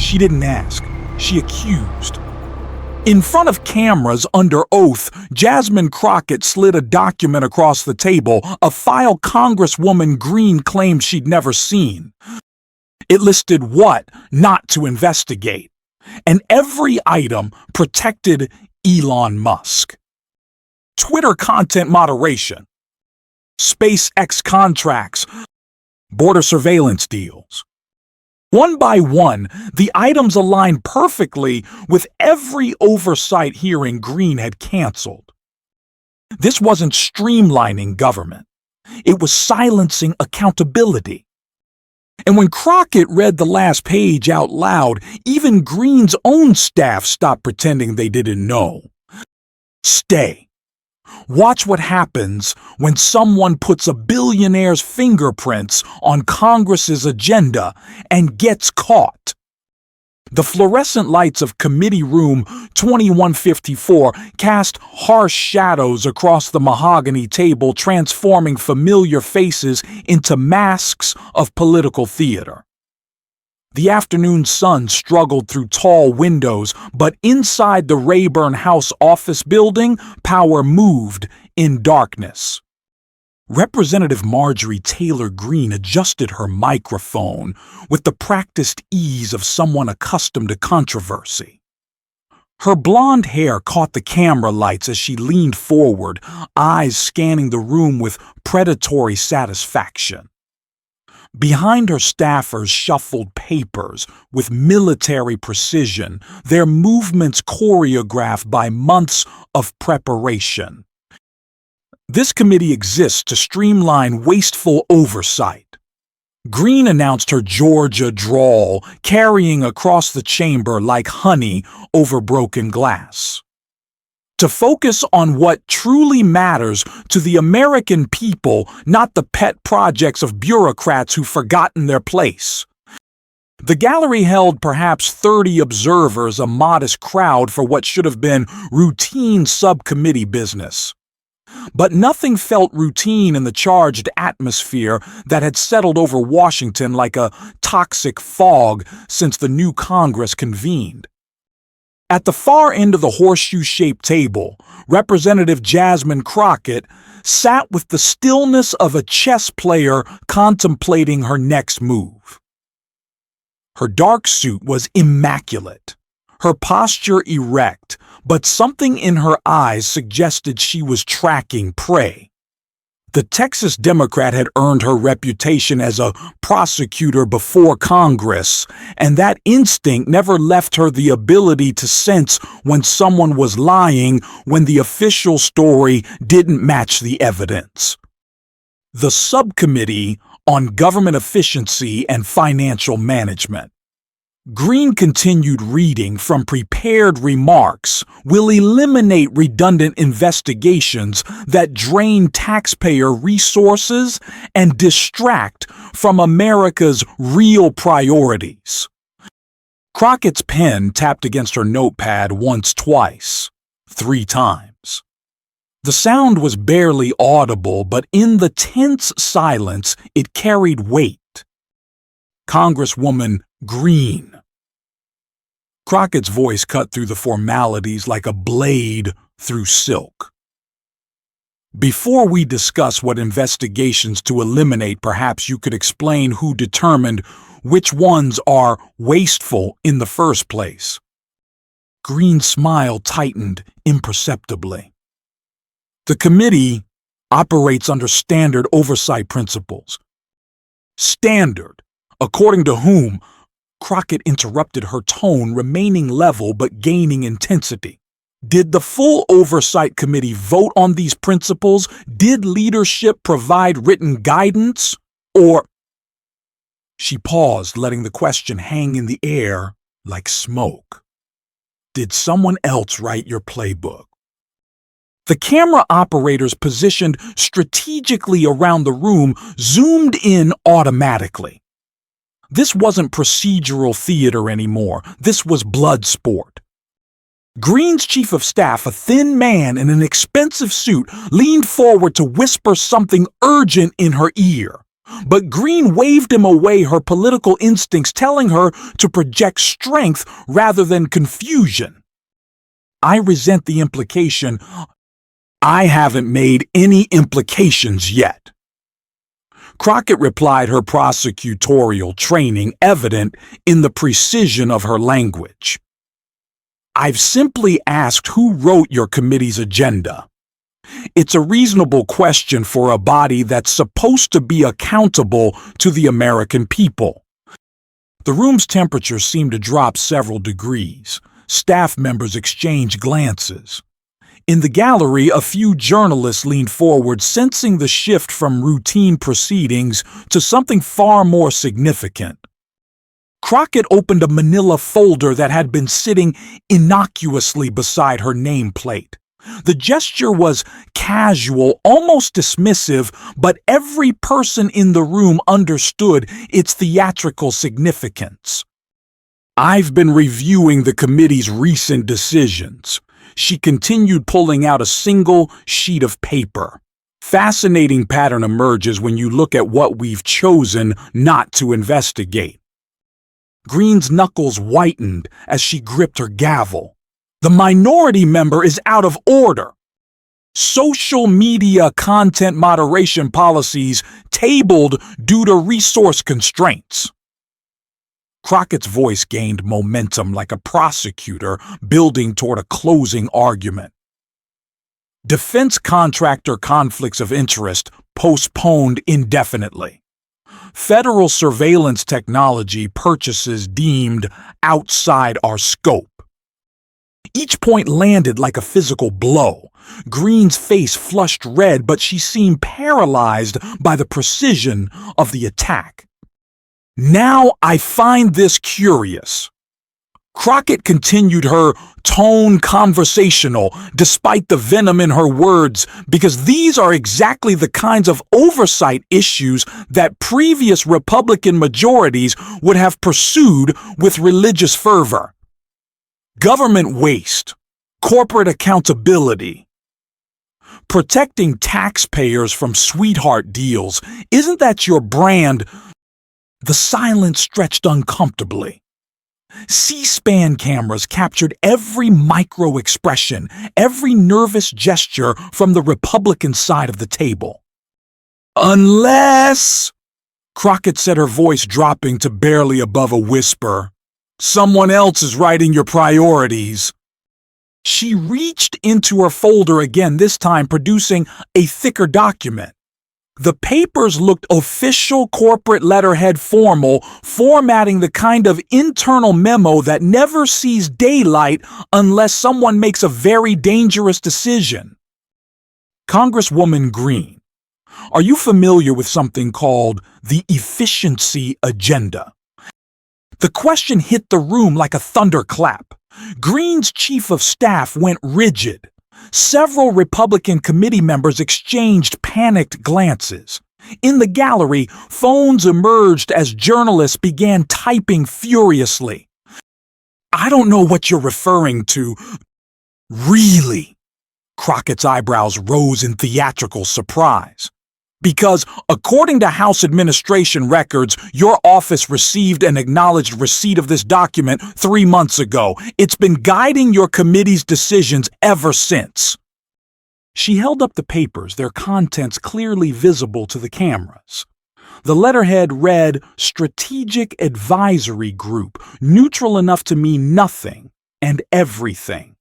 She didn't ask. She accused. In front of cameras, under oath, Jasmine Crockett slid a document across the table, a file Congresswoman Greene claimed she'd never seen. It listed what not to investigate, and every item protected Elon Musk. Twitter content moderation, SpaceX contracts, border surveillance deals. One by one, the items aligned perfectly with every oversight hearing Greene had canceled. This wasn't streamlining government. It was silencing accountability. And when Crockett read the last page out loud, even Greene's own staff stopped pretending they didn't know. Stay. Watch what happens when someone puts a billionaire's fingerprints on Congress's agenda and gets caught. The fluorescent lights of Committee Room 2154 cast harsh shadows across the mahogany table, transforming familiar faces into masks of political theater. The afternoon sun struggled through tall windows, but inside the Rayburn House office building, power moved in darkness. Representative Marjorie Taylor Greene adjusted her microphone with the practiced ease of someone accustomed to controversy. Her blonde hair caught the camera lights as she leaned forward, eyes scanning the room with predatory satisfaction. Behind her staffers shuffled papers with military precision, their movements choreographed by months of preparation. This committee exists to streamline wasteful oversight. Greene announced her Georgia drawl, carrying across the chamber like honey over broken glass. To focus on what truly matters to the American people, not the pet projects of bureaucrats who've forgotten their place. The gallery held perhaps 30 observers, a modest crowd for what should have been routine subcommittee business. But nothing felt routine in the charged atmosphere that had settled over Washington like a toxic fog since the new Congress convened. At the far end of the horseshoe-shaped table, Representative Jasmine Crockett sat with the stillness of a chess player contemplating her next move. Her dark suit was immaculate, her posture erect, but something in her eyes suggested she was tracking prey. The Texas Democrat had earned her reputation as a prosecutor before Congress, and that instinct never left her the ability to sense when someone was lying when the official story didn't match the evidence. The Subcommittee on Government Efficiency and Financial Management. Greene continued reading from prepared remarks will eliminate redundant investigations that drain taxpayer resources and distract from America's real priorities. Crockett's pen tapped against her notepad once, twice, 3 times. The sound was barely audible, but in the tense silence it carried weight. Congresswoman Greene. Crockett's voice cut through the formalities like a blade through silk. Before we discuss what investigations to eliminate, perhaps you could explain who determined which ones are wasteful in the first place. Greene's smile tightened imperceptibly. The committee operates under standard oversight principles. Standard, according to whom? Crockett interrupted, her tone remaining level but gaining intensity. Did the full Oversight Committee vote on these principles? Did leadership provide written guidance? Or... She paused, letting the question hang in the air like smoke. Did someone else write your playbook? The camera operators positioned strategically around the room zoomed in automatically. This wasn't procedural theater anymore. This was blood sport. Greene's chief of staff, a thin man in an expensive suit, leaned forward to whisper something urgent in her ear. But Greene waved him away, her political instincts telling her to project strength rather than confusion. "I resent the implication." "I haven't made any implications yet." Crockett replied, her prosecutorial training evident in the precision of her language. "I've simply asked who wrote your committee's agenda. It's a reasonable question for a body that's supposed to be accountable to the American people." The room's temperature seemed to drop several degrees. Staff members exchanged glances. In the gallery, a few journalists leaned forward, sensing the shift from routine proceedings to something far more significant. Crockett opened a manila folder that had been sitting innocuously beside her nameplate. The gesture was casual, almost dismissive, but every person in the room understood its theatrical significance. "I've been reviewing the committee's recent decisions." She continued, pulling out a single sheet of paper. "Fascinating pattern emerges when you look at what we've chosen not to investigate." Greene's knuckles whitened as she gripped her gavel. "The minority member is out of order. Social media content moderation policies tabled due to resource constraints." Crockett's voice gained momentum like a prosecutor building toward a closing argument. "Defense contractor conflicts of interest postponed indefinitely. Federal surveillance technology purchases deemed outside our scope." Each point landed like a physical blow. Greene's face flushed red, but she seemed paralyzed by the precision of the attack. "Now I find this curious." Crockett continued, her tone conversational despite the venom in her words, because these are exactly the kinds of oversight issues that previous Republican majorities would have pursued with religious fervor. Government waste, corporate accountability, protecting taxpayers from sweetheart deals. Isn't that your brand? The silence stretched uncomfortably. C-SPAN cameras captured every micro-expression, every nervous gesture from the Republican side of the table. "Unless," Crockett said, her voice dropping to barely above a whisper, "someone else is writing your priorities." She reached into her folder again, this time producing a thicker document. The papers looked official, corporate letterhead formal, formatting the kind of internal memo that never sees daylight unless someone makes a very dangerous decision. "Congresswoman Greene, are you familiar with something called the efficiency agenda?" The question hit the room like a thunderclap. Greene's chief of staff went rigid. Several Republican committee members exchanged panicked glances. In the gallery, phones emerged as journalists began typing furiously. "I don't know what you're referring to." "Really?" Crockett's eyebrows rose in theatrical surprise. "Because, according to House administration records, your office received and acknowledged receipt of this document 3 months ago. It's been guiding your committee's decisions ever since." She held up the papers, their contents clearly visible to the cameras. The letterhead read, "Strategic Advisory Group," neutral enough to mean nothing and everything.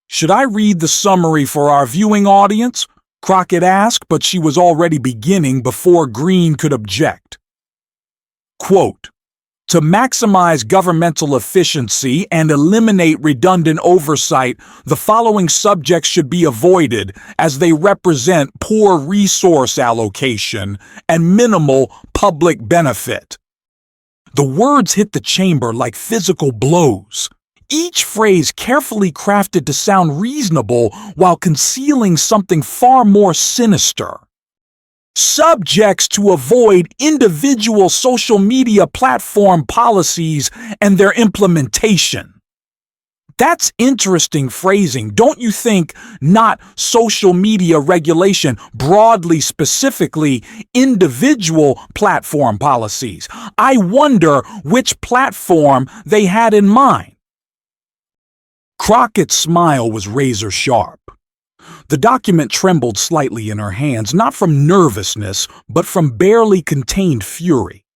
"Should I read the summary for our viewing audience?" Crockett asked, but she was already beginning before Greene could object. Quote, "To maximize governmental efficiency and eliminate redundant oversight, the following subjects should be avoided as they represent poor resource allocation and minimal public benefit." The words hit the chamber like physical blows. Each phrase carefully crafted to sound reasonable while concealing something far more sinister. Subjects to avoid individual social media platform policies and their implementation. That's interesting phrasing, don't you think? Not social media regulation, broadly, specifically, individual platform policies. I wonder which platform they had in mind. Crockett's smile was razor sharp. The document trembled slightly in her hands, not from nervousness, but from barely contained fury.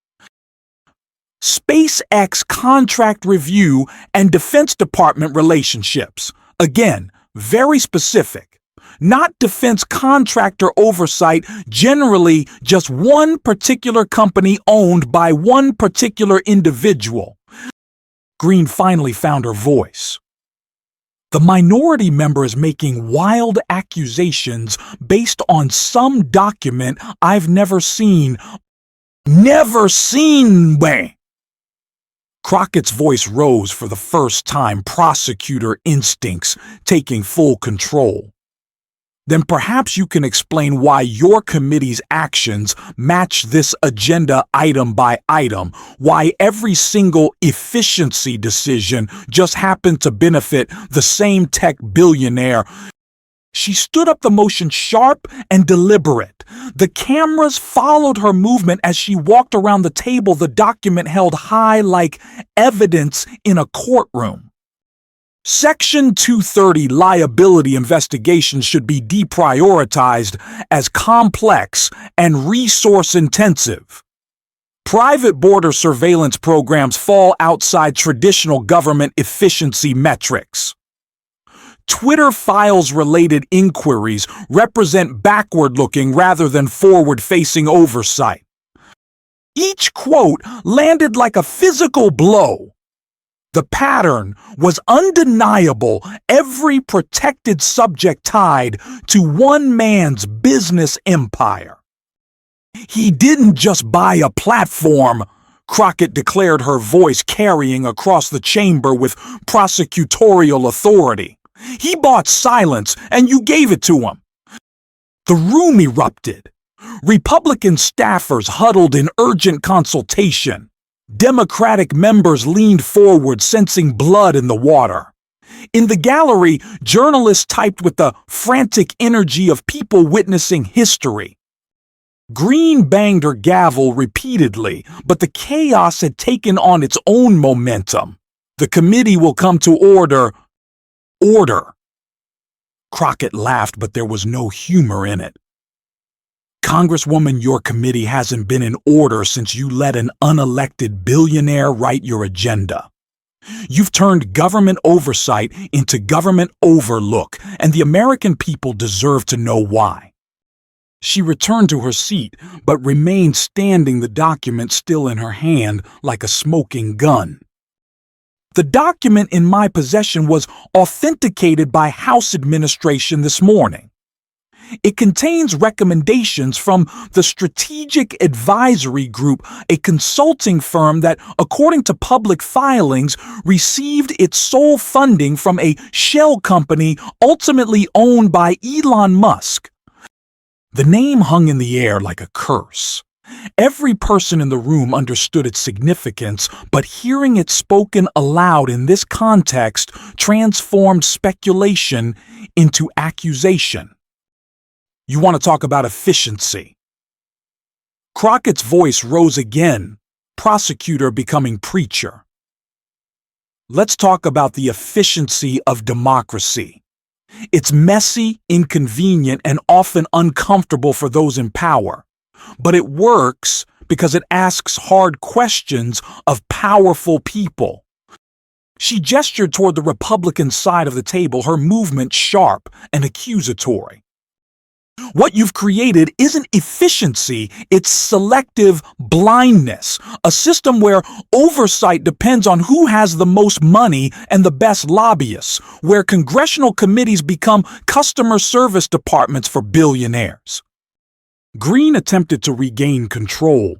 SpaceX contract review and Defense Department relationships. Again, very specific. Not defense contractor oversight, generally just one particular company owned by one particular individual. Greene finally found her voice. The minority member is making wild accusations based on some document I've never seen. Never seen, way. Crockett's voice rose for the first time, prosecutor instincts taking full control. Then perhaps you can explain why your committee's actions match this agenda item by item, why every single efficiency decision just happened to benefit the same tech billionaire. She stood up the motion sharp and deliberate. The cameras followed her movement as she walked around the table, the document held high like evidence in a courtroom. Section 230 liability investigations should be deprioritized as complex and resource-intensive. Private border surveillance programs fall outside traditional government efficiency metrics. Twitter files-related inquiries represent backward-looking rather than forward-facing oversight. Each quote landed like a physical blow. The pattern was undeniable, every protected subject tied to one man's business empire. He didn't just buy a platform, Crockett declared, her voice carrying across the chamber with prosecutorial authority. He bought silence, and you gave it to him. The room erupted. Republican staffers huddled in urgent consultation. Democratic members leaned forward, sensing blood in the water. In the gallery, journalists typed with the frantic energy of people witnessing history. Greene banged her gavel repeatedly, but the chaos had taken on its own momentum. The committee will come to order. Order. Crockett laughed, but there was no humor in it. Congresswoman, your committee hasn't been in order since you let an unelected billionaire write your agenda. You've turned government oversight into government overlook, and the American people deserve to know why. She returned to her seat, but remained standing, the document still in her hand like a smoking gun. The document in my possession was authenticated by House administration this morning. It contains recommendations from the Strategic Advisory Group, a consulting firm that, according to public filings, received its sole funding from a shell company ultimately owned by Elon Musk. The name hung in the air like a curse. Every person in the room understood its significance, but hearing it spoken aloud in this context transformed speculation into accusation. You want to talk about efficiency? Crockett's voice rose again, prosecutor becoming preacher. Let's talk about the efficiency of democracy. It's messy, inconvenient, and often uncomfortable for those in power. But it works because it asks hard questions of powerful people. She gestured toward the Republican side of the table, her movement sharp and accusatory. What you've created isn't efficiency, it's selective blindness, a system where oversight depends on who has the most money and the best lobbyists, where congressional committees become customer service departments for billionaires. Greene attempted to regain control.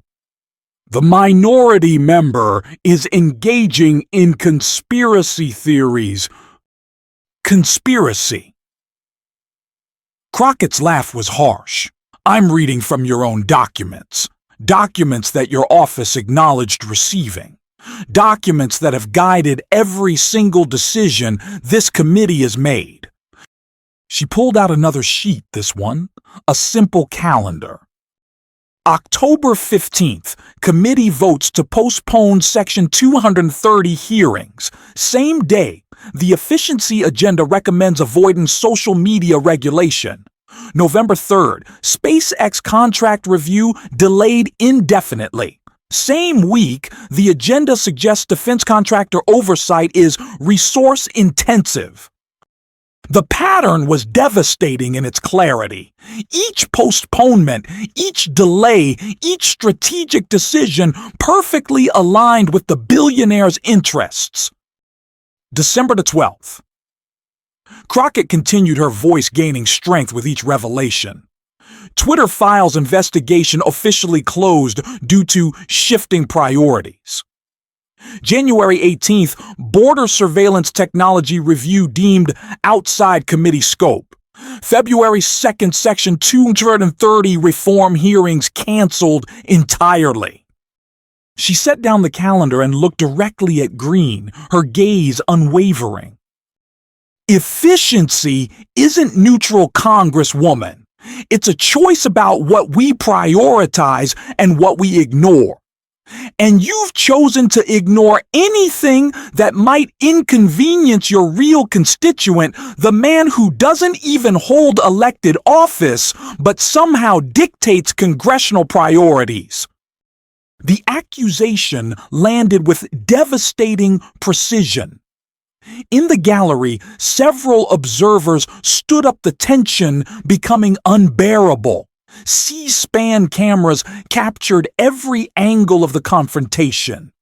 The minority member is engaging in conspiracy theories. Conspiracy. Crockett's laugh was harsh. I'm reading from your own documents. Documents that your office acknowledged receiving. Documents that have guided every single decision this committee has made. She pulled out another sheet, this one, a simple calendar. October 15th, committee votes to postpone Section 230 hearings. Same day, the efficiency agenda recommends avoiding social media regulation. November 3rd, SpaceX contract review delayed indefinitely. Same week, the agenda suggests defense contractor oversight is resource-intensive. The pattern was devastating in its clarity. Each postponement, each delay, each strategic decision perfectly aligned with the billionaire's interests. December the 12th. Crockett continued, her voice gaining strength with each revelation. Twitter files investigation officially closed due to shifting priorities. January 18th, Border Surveillance Technology Review deemed outside committee scope. February 2nd, Section 230 reform hearings canceled entirely. She set down the calendar and looked directly at Greene, her gaze unwavering. Efficiency isn't neutral, Congresswoman. It's a choice about what we prioritize and what we ignore. And you've chosen to ignore anything that might inconvenience your real constituent, the man who doesn't even hold elected office, but somehow dictates congressional priorities. The accusation landed with devastating precision. In the gallery, several observers stood up, the tension becoming unbearable. C-SPAN cameras captured every angle of the confrontation.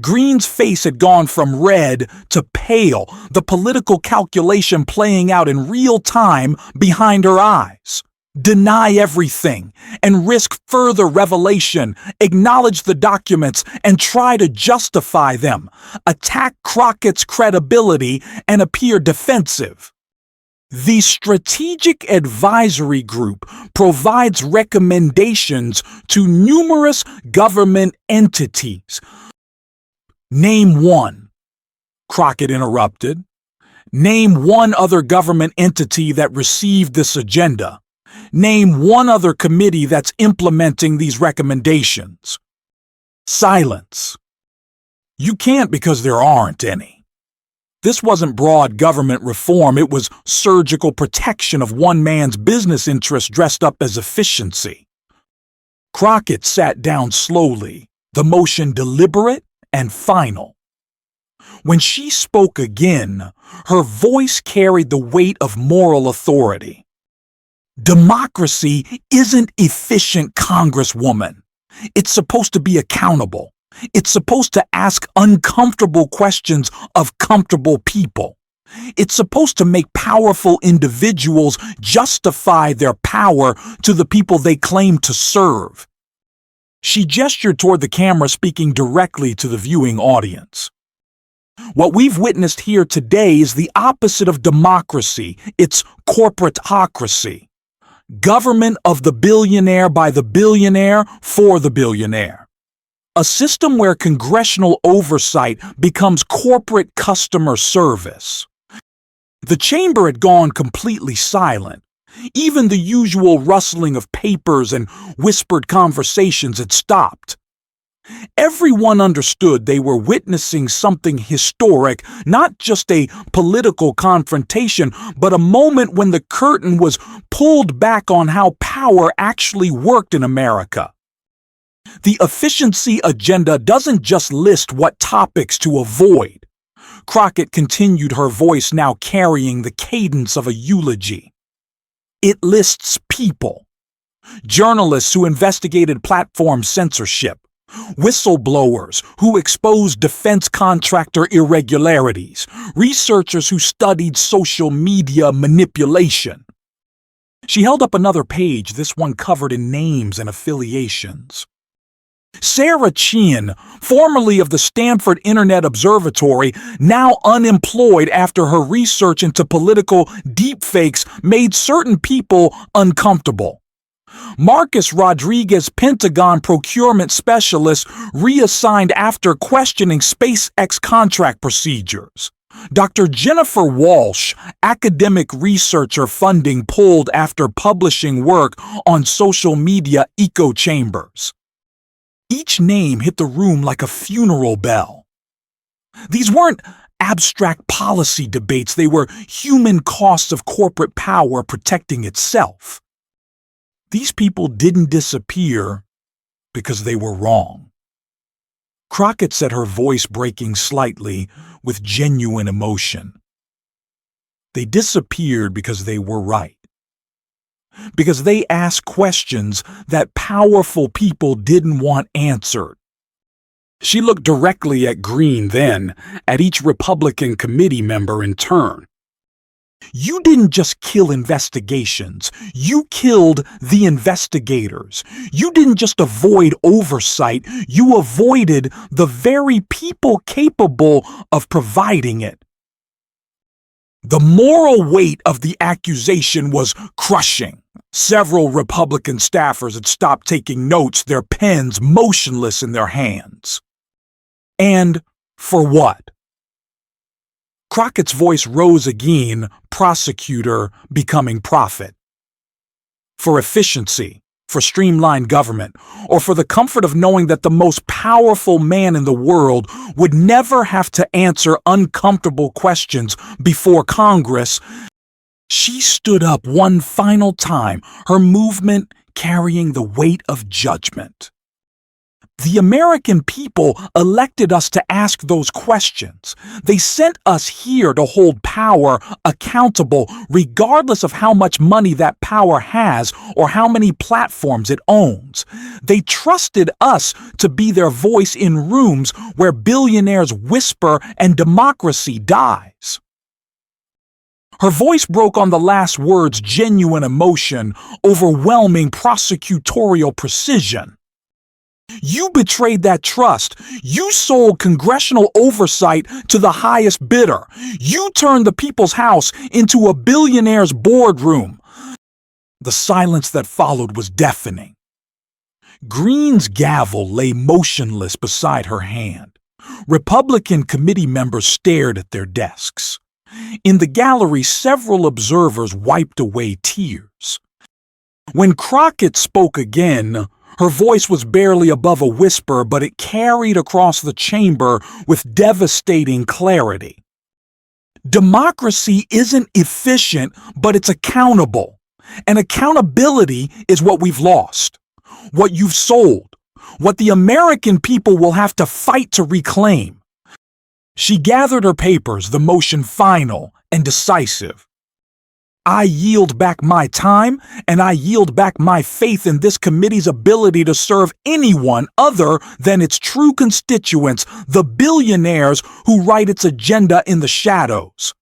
Greene's face had gone from red to pale, the political calculation playing out in real time behind her eyes. Deny everything and risk further revelation, acknowledge the documents and try to justify them, attack Crockett's credibility and appear defensive. The Strategic Advisory Group provides recommendations to numerous government entities. Name one. Crockett interrupted. Name one other government entity that received this agenda. Name one other committee that's implementing these recommendations. Silence. You can't because there aren't any. This wasn't broad government reform, it was surgical protection of one man's business interests dressed up as efficiency. Crockett sat down slowly, the motion deliberate and final. When she spoke again, her voice carried the weight of moral authority. Democracy isn't efficient, Congresswoman. It's supposed to be accountable. It's supposed to ask uncomfortable questions of comfortable people. It's supposed to make powerful individuals justify their power to the people they claim to serve. She gestured toward the camera, speaking directly to the viewing audience. What we've witnessed here today is the opposite of democracy. It's corporatocracy. Government of the billionaire by the billionaire for the billionaire. A system where congressional oversight becomes corporate customer service. The chamber had gone completely silent. Even the usual rustling of papers and whispered conversations had stopped. Everyone understood they were witnessing something historic, not just a political confrontation, but a moment when the curtain was pulled back on how power actually worked in America. The efficiency agenda doesn't just list what topics to avoid. Crockett continued, her voice now carrying the cadence of a eulogy. It lists people. Journalists who investigated platform censorship. Whistleblowers who exposed defense contractor irregularities. Researchers who studied social media manipulation. She held up another page, this one covered in names and affiliations. Sarah Chien, formerly of the Stanford Internet Observatory, now unemployed after her research into political deepfakes made certain people uncomfortable. Marcus Rodriguez, Pentagon procurement specialist, reassigned after questioning SpaceX contract procedures. Dr. Jennifer Walsh, academic researcher, funding pulled after publishing work on social media echo chambers. Each name hit the room like a funeral bell. These weren't abstract policy debates, they were human costs of corporate power protecting itself. These people didn't disappear because they were wrong. Crockett said, her voice breaking slightly with genuine emotion. They disappeared because they were right. Because they asked questions that powerful people didn't want answered. She looked directly at Greene, then at each Republican committee member in turn. You didn't just kill investigations, you killed the investigators. You didn't just avoid oversight, you avoided the very people capable of providing it. The moral weight of the accusation was crushing. Several Republican staffers had stopped taking notes, their pens motionless in their hands. And for what? Crockett's voice rose again, prosecutor becoming prophet. For efficiency, for streamlined government, or for the comfort of knowing that the most powerful man in the world would never have to answer uncomfortable questions before Congress, she stood up one final time, her movement carrying the weight of judgment. The American people elected us to ask those questions. They sent us here to hold power accountable regardless of how much money that power has or how many platforms it owns. They trusted us to be their voice in rooms where billionaires whisper and democracy dies. Her voice broke on the last words, genuine emotion, overwhelming prosecutorial precision. You betrayed that trust. You sold congressional oversight to the highest bidder. You turned the people's house into a billionaire's boardroom. The silence that followed was deafening. Greene's gavel lay motionless beside her hand. Republican committee members stared at their desks. In the gallery, several observers wiped away tears. When Crockett spoke again, her voice was barely above a whisper, but it carried across the chamber with devastating clarity. Democracy isn't efficient, but it's accountable. And accountability is what we've lost, what you've sold, what the American people will have to fight to reclaim. She gathered her papers, the motion final and decisive. I yield back my time, and I yield back my faith in this committee's ability to serve anyone other than its true constituents, the billionaires who write its agenda in the shadows.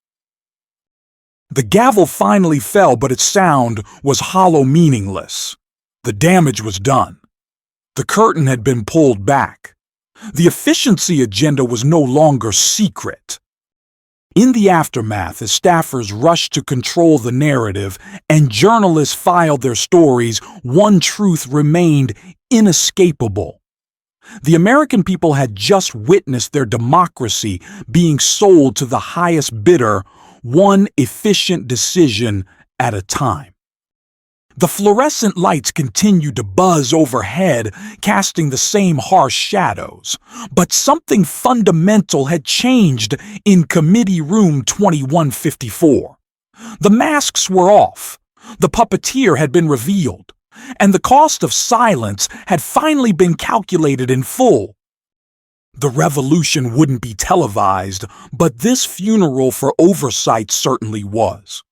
The gavel finally fell, but its sound was hollow, meaningless. The damage was done. The curtain had been pulled back. The efficiency agenda was no longer secret. In the aftermath, as staffers rushed to control the narrative and journalists filed their stories, one truth remained inescapable. The American people had just witnessed their democracy being sold to the highest bidder, one efficient decision at a time. The fluorescent lights continued to buzz overhead, casting the same harsh shadows. But something fundamental had changed in Committee Room 2154. The masks were off. The puppeteer had been revealed. And the cost of silence had finally been calculated in full. The revolution wouldn't be televised, but this funeral for oversight certainly was.